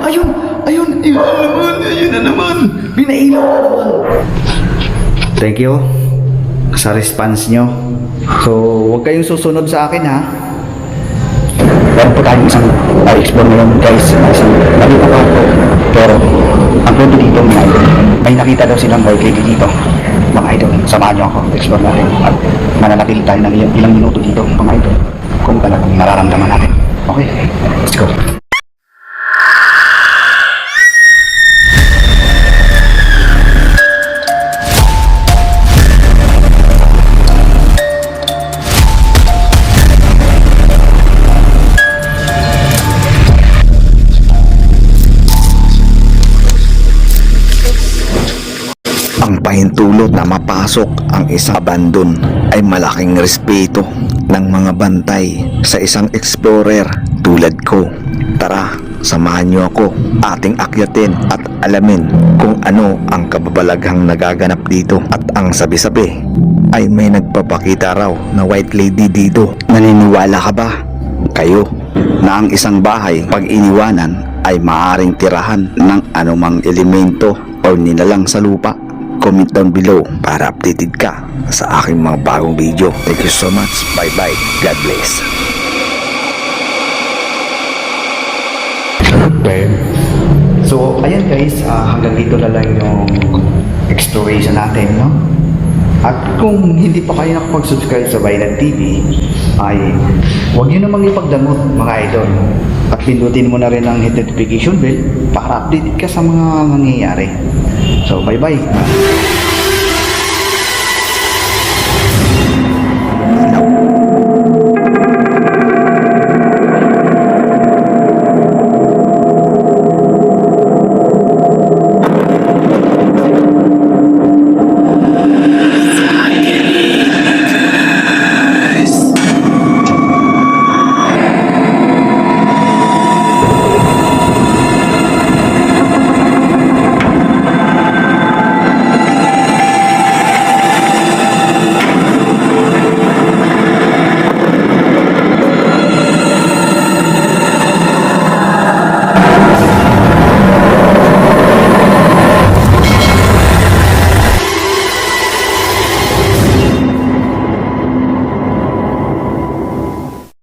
ayun, ayun, ayun na naman, ayun na naman. Pinailaw na naman. Thank you sa response nyo. So, huwag kayong susunod sa akin ha. Meron po tayong isang explore ngayon guys, isang nakita ko ako. Pero ang punto dito mga idol, may nakita daw silang boy lady dito. Mga idol, samahan nyo ako, explore natin. At mananatili tayo ng ilang minuto dito mga idol, kung talagang nararamdaman natin. Okay, let's go. Ang pahintulot na mapasok ang isang abandon ay malaking respeto ng mga bantay sa isang explorer tulad ko. Tara, samahan niyo ako, ating akyatin at alamin kung ano ang kababalaghang nagaganap dito. At ang sabi-sabi ay may nagpapakita raw na white lady dito. Naniniwala ka ba kayo na ang isang bahay pag iniwanan ay maaaring tirahan ng anumang elemento o nilalang sa lupa? Comment down below para updated ka sa aking mga bagong video. Thank you so much. Bye bye. God bless. So, ayan guys, hanggang dito na lang yung exploration natin, no? At kung hindi pa kayo nakapag-subscribe sa Violet TV, ay huwag nyo namang ipagdamot mga idol. At pindutin mo na rin ang hit notification bell para updated ka sa mga nangyayari. So, bye-bye.